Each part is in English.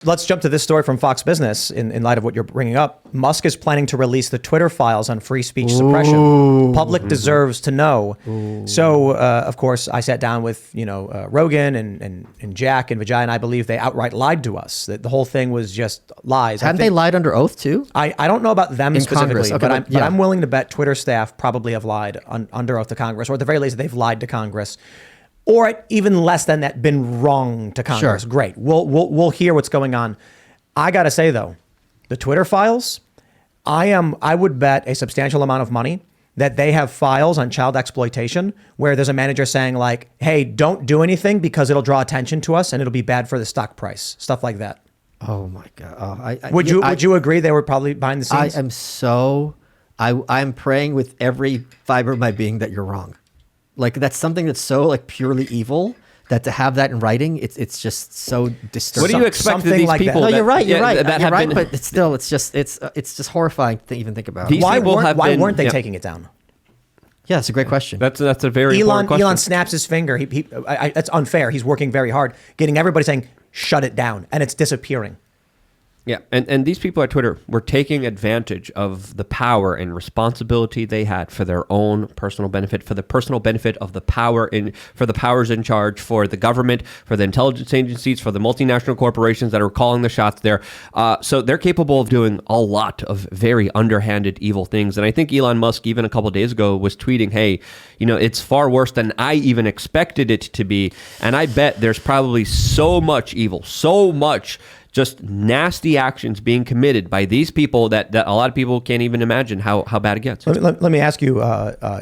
Let's jump to this story from Fox Business in light of what you're bringing up. Musk is planning to release the Twitter files on free speech suppression. Public deserves to know. So, of course, I sat down with, Rogan and Jack and Vijay, and I believe they outright lied to us. That the whole thing was just lies. Hadn't they lied under oath too? I don't know about them specifically, okay, but I'm willing to bet Twitter staff probably have lied under oath to Congress, or at the very least, they've lied to Congress. Or even less than that, been wrong to Congress. Sure. Great. We'll hear what's going on. I got to say, though, the Twitter files, I would bet a substantial amount of money that they have files on child exploitation where there's a manager saying like, hey, don't do anything because it'll draw attention to us and it'll be bad for the stock price. Stuff like that. Oh, my God. Would you agree they were probably behind the scenes? I'm praying with every fiber of my being that you're wrong. Like, that's something that's so like purely evil that to have that in writing, it's just so disturbing. What do you expect of these like people? No, you're right. You're right. You're right. But it's still, it's just horrifying to even think about. Why weren't they taking it down? Yeah, that's a great question. That's a very important question. Elon snaps his finger. That's unfair. He's working very hard, getting everybody saying, shut it down, and it's disappearing. Yeah, and these people at Twitter were taking advantage of the power and responsibility they had for their own personal benefit, for the personal benefit of the for the powers in charge, for the government, for the intelligence agencies, for the multinational corporations that are calling the shots there. So they're capable of doing a lot of very underhanded, evil things. And I think Elon Musk, even a couple of days ago, was tweeting, hey, it's far worse than I even expected it to be. And I bet there's probably so much evil, so much just nasty actions being committed by these people that a lot of people can't even imagine how bad it gets. Let me ask you,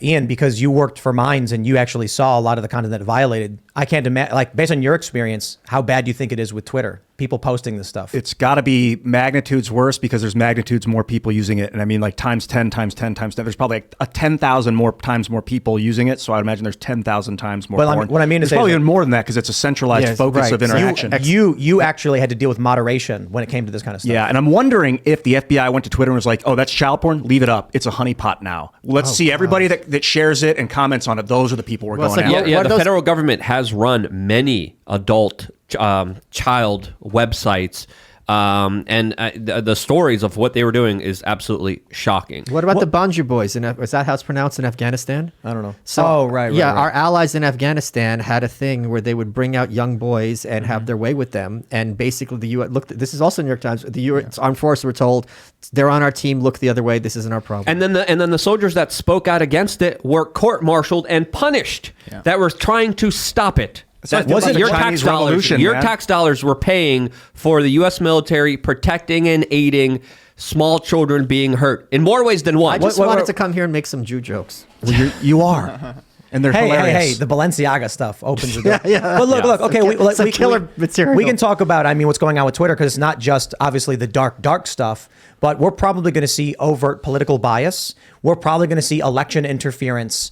Ian, because you worked for Minds and you actually saw a lot of the content that violated. I can't imagine, like, based on your experience, how bad you think it is with Twitter, people posting this stuff. It's got to be magnitudes worse because there's magnitudes more people using it. And I mean, like times 10, times 10, times 10. There's probably like a 10,000 more times more people using it. So I'd imagine there's 10,000 times more. Well, what I mean is probably even more than that because it's a centralized focus of interaction. So you actually had to deal with moderation when it came to this kind of stuff. Yeah, and I'm wondering if the FBI went to Twitter and was like, oh, that's child porn? Leave it up. It's a honeypot now. Let's see everybody that shares it and comments on it. Those are the people we're going after. Yeah, the federal government has run many adult child websites. And the stories of what they were doing is absolutely shocking. What about the Banju boys? Is that how it's pronounced in Afghanistan? I don't know. So, right. Our allies in Afghanistan had a thing where they would bring out young boys and have their way with them. And basically, the U.S. this is also New York Times. The U.S. Armed Forces were told they're on our team. Look the other way. This isn't our problem. And then the soldiers that spoke out against it were court-martialed and punished. Yeah. That were trying to stop it. Was it your tax dollars? Your tax dollars were paying for the U.S. military protecting and aiding small children being hurt in more ways than one. I just wanted to come here and make some Jew jokes. Well, you are. And they're hilarious. Hey, the Balenciaga stuff opens the door. Yeah. But look, okay, we killer material. We can talk about, what's going on with Twitter because it's not just obviously the dark stuff, but we're probably going to see overt political bias. We're probably going to see election interference.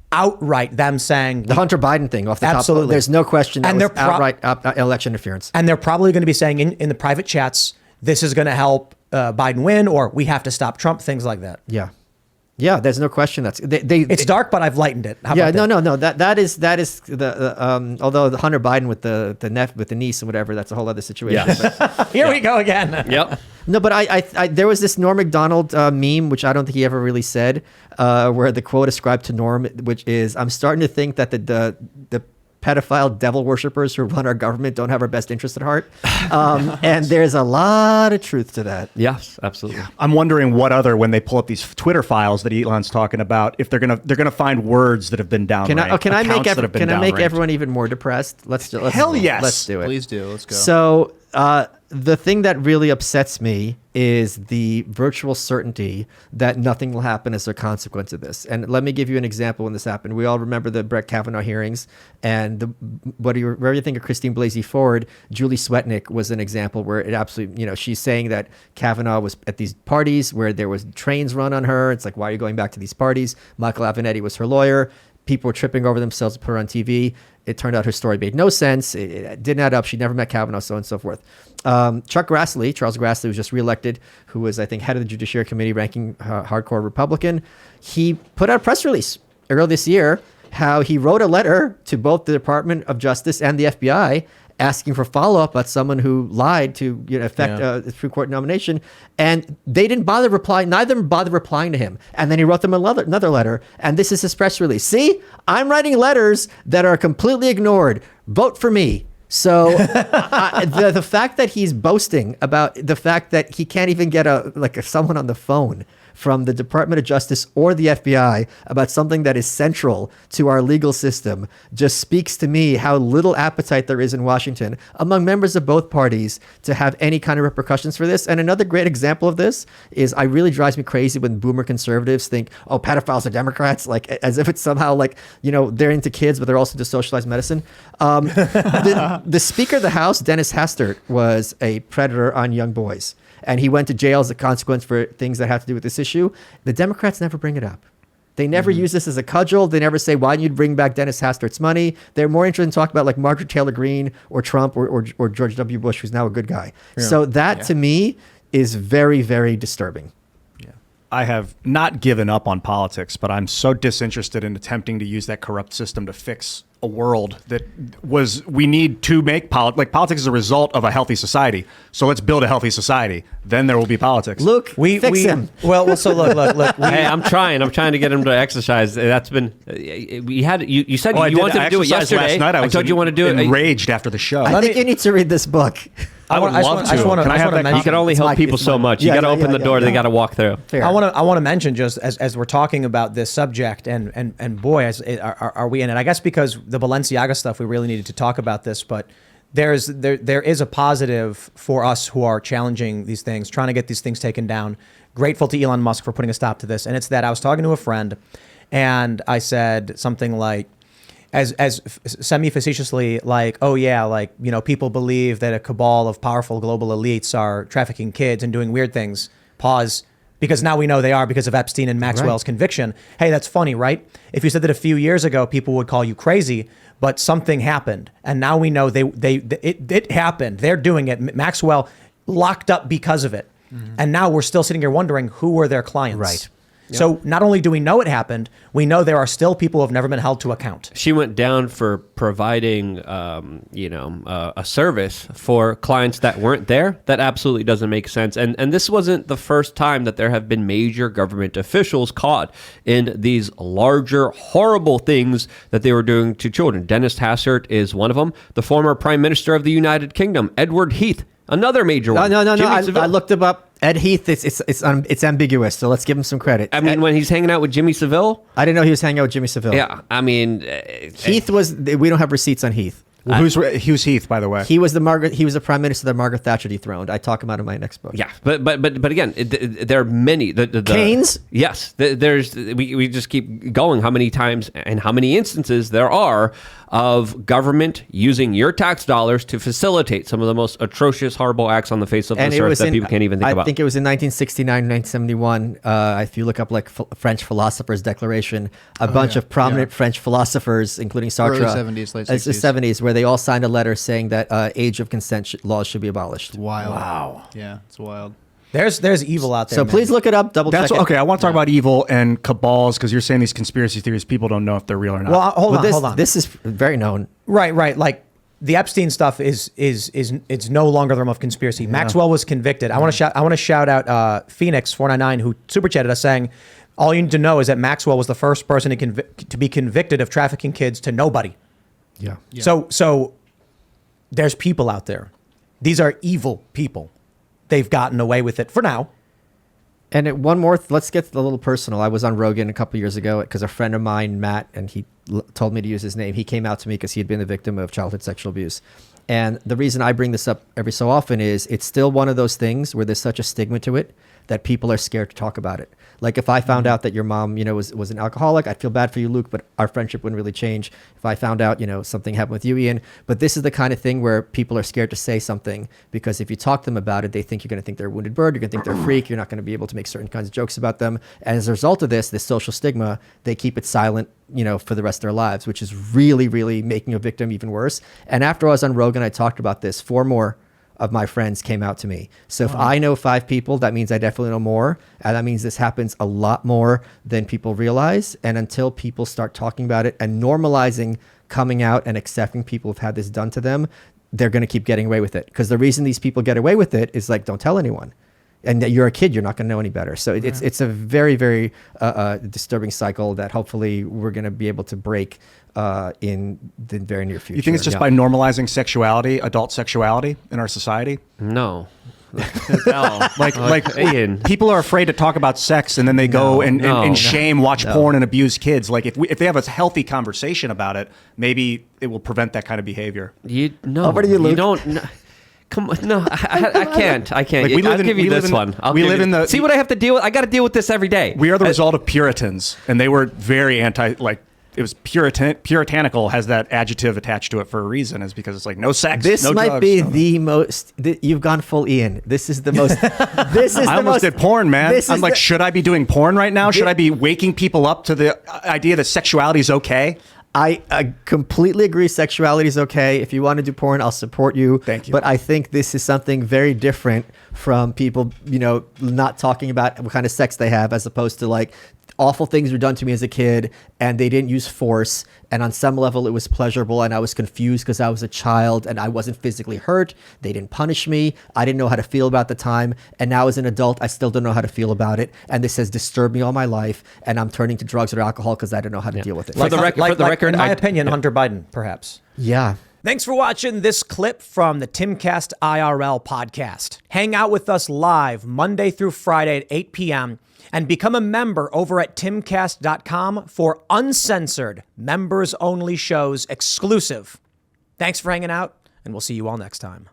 Outright, them saying the Hunter Biden thing off the absolutely. Top. There's no question that was outright election interference. And they're probably going to be saying in the private chats, this is going to help Biden win, or we have to stop Trump, things like that. Yeah, there's no question it's dark, but I've lightened it. No. That is the although the Hunter Biden with the niece and whatever, that's a whole other situation. But, here we go again. Yep. No, but I there was this Norm Macdonald meme, which I don't think he ever really said, where the quote ascribed to Norm, which is, I'm starting to think that the pedophile devil worshippers who run our government don't have our best interest at heart. And there's a lot of truth to that. Yes, absolutely. I'm wondering when they pull up these Twitter files that Elon's talking about, if they're gonna find words that have been downranked. Can I make everyone even more depressed? Let's Hell yes. Let's do it. Please do. Let's go. So the thing that really upsets me is the virtual certainty that nothing will happen as a consequence of this. And let me give you an example when this happened. We all remember the Brett Kavanaugh hearings, and wherever you think of Christine Blasey Ford, Julie Swetnick was an example where it absolutely, she's saying that Kavanaugh was at these parties where there was trains run on her. It's like, why are you going back to these parties? Michael Avenatti was her lawyer. People were tripping over themselves to put her on TV. It turned out her story made no sense. It didn't add up. She never met Kavanaugh, so on and so forth. Charles Grassley was just reelected, who was, I think, head of the Judiciary Committee, ranking hardcore Republican. He put out a press release earlier this year how he wrote a letter to both the Department of Justice and the FBI asking for follow-up about someone who lied to affect the Supreme Court nomination, and they didn't bother replying. Neither of them bothered replying to him. And then he wrote them another letter, and this is his press release. See, I'm writing letters that are completely ignored. Vote for me. So the fact that he's boasting about the fact that he can't even get someone on the phone from the Department of Justice or the FBI about something that is central to our legal system just speaks to me how little appetite there is in Washington among members of both parties to have any kind of repercussions for this. And another great example of this is it really drives me crazy when boomer conservatives think, oh, pedophiles are Democrats, like as if it's somehow they're into kids, but they're also into socialized medicine. The Speaker of the House, Dennis Hastert, was a predator on young boys. And he went to jail as a consequence for things that have to do with this issue. The Democrats never bring it up. They never use this as a cudgel. They never say, why didn't you bring back Dennis Hastert's money? They're more interested in talking about like Margaret Taylor Greene or Trump or George W. Bush, who's now a good guy. Yeah. So that to me is very, very disturbing. Yeah. I have not given up on politics, but I'm so disinterested in attempting to use that corrupt system to fix a world that we need to make politics is a result of a healthy society. So let's build a healthy society. Then there will be politics. Luke, fix him. Well, so look. Hey, I'm trying to get him to exercise. That's been you said you wanted to do it yesterday. Last night. I told you want to do it. Enraged after the show. I think you need to read this book. I would love to. Can I have that? You can only help people so much. You got to open the door. They got to walk through. Fair. I want to mention just as we're talking about this subject and boy, are we in it? I guess because the Balenciaga stuff, we really needed to talk about this, but there is a positive for us who are challenging these things, trying to get these things taken down. Grateful to Elon Musk for putting a stop to this, and it's that I was talking to a friend, and I said something like, as semi-facetiously, like, oh yeah, like, people believe that a cabal of powerful global elites are trafficking kids and doing weird things. Pause. Because now we know they are because of Epstein and Maxwell's conviction. Hey, that's funny, right? If you said that a few years ago, people would call you crazy, but something happened. And now we know it happened. They're doing it. Maxwell locked up because of it. Mm-hmm. And now we're still sitting here wondering who were their clients. Right. Yep. So not only do we know it happened, we know there are still people who have never been held to account. She went down for providing, a service for clients that weren't there. That absolutely doesn't make sense. And this wasn't the first time that there have been major government officials caught in these larger, horrible things that they were doing to children. Dennis Hastert is one of them. The former Prime Minister of the United Kingdom, Edward Heath, another major one. No. I looked him up. Ed Heath, it's ambiguous, so let's give him some credit. I mean, when he's hanging out with Jimmy Savile? I didn't know he was hanging out with Jimmy Savile. Yeah, I mean... Heath we don't have receipts on Heath. Well, who's Heath, by the way? He was the prime minister that Margaret Thatcher dethroned. I talk about him in my next book. Yeah, but again, there are many. The Keynes? Yes, we just keep going. How many times and how many instances there are of government using your tax dollars to facilitate some of the most atrocious, horrible acts on the face of this earth that people can't even think about. I think it was in 1969, 1971. If you look up like French philosophers' declaration, a bunch of prominent French philosophers, including Sartre, early 70s, late 60s. 70s, where they all signed a letter saying that age of consent laws should be abolished. Wild. Wow. Yeah, it's wild. There's evil out there. So man. please look it up. Double check it. Okay, I want to talk about evil and cabals because you're saying these conspiracy theories. People don't know if they're real or not. Well, hold on. This is very known. Right. Like the Epstein stuff is it's no longer the realm of conspiracy. Yeah. Maxwell was convicted. I want to shout out Phoenix 499 who super chatted us saying, all you need to know is that Maxwell was the first person to be convicted of trafficking kids to nobody. Yeah. So there's people out there. These are evil people. They've gotten away with it for now. And one more, let's get a little personal. I was on Rogan a couple years ago because a friend of mine, Matt, and he told me to use his name. He came out to me because he had been the victim of childhood sexual abuse. And the reason I bring this up every so often is it's still one of those things where there's such a stigma to it that people are scared to talk about it. Like if I found out that your mom, was an alcoholic, I'd feel bad for you, Luke, but our friendship wouldn't really change. If I found out, something happened with you, Ian, but this is the kind of thing where people are scared to say something because if you talk to them about it, they think you're going to think they're a wounded bird. You're going to think they're a freak. You're not going to be able to make certain kinds of jokes about them. And as a result of this social stigma, they keep it silent, for the rest of their lives, which is really, really making a victim even worse. And after I was on Rogan, I talked about this. 4 more of my friends came out to me. So if I know 5 people, that means I definitely know more. And that means this happens a lot more than people realize. And until people start talking about it and normalizing coming out and accepting people who've had this done to them, they're going to keep getting away with it. Because the reason these people get away with it is like, don't tell anyone. And that you're a kid, you're not going to know any better. So it's a very, very disturbing cycle that hopefully we're going to be able to break in the very near future. You think it's just by normalizing sexuality, adult sexuality in our society? No. No. Like Ian. People are afraid to talk about sex, and then they go and shame, watch porn, and abuse kids. Like if they have a healthy conversation about it, maybe it will prevent that kind of behavior. Over to you, Luke. You don't. No. Come on, no, I can't. Like I'll give you this one. See what I have to deal with. I got to deal with this every day. We are the result of Puritans, and they were very it was puritanical has that adjective attached to it for a reason, is because it's like no sex, this no might drugs, be no. the most. You've gone full Ian. This is the most. I almost did porn, man. I'm like, should I be doing porn right now? Should I be waking people up to the idea that sexuality is okay? I completely agree. Sexuality is okay. If you want to do porn, I'll support you. Thank you. But I think this is something very different from people, not talking about what kind of sex they have, as opposed to like awful things were done to me as a kid and they didn't use force. And on some level it was pleasurable, and I was confused because I was a child and I wasn't physically hurt. They didn't punish me. I didn't know how to feel about the time. And now as an adult, I still don't know how to feel about it. And this has disturbed me all my life. And I'm turning to drugs or alcohol because I don't know how to deal with it. For the record, in my opinion, Hunter Biden, perhaps. Yeah. Thanks for watching this clip from the Timcast IRL podcast. Hang out with us live Monday through Friday at 8 p.m. and become a member over at timcast.com for uncensored, members-only shows exclusive. Thanks for hanging out, and we'll see you all next time.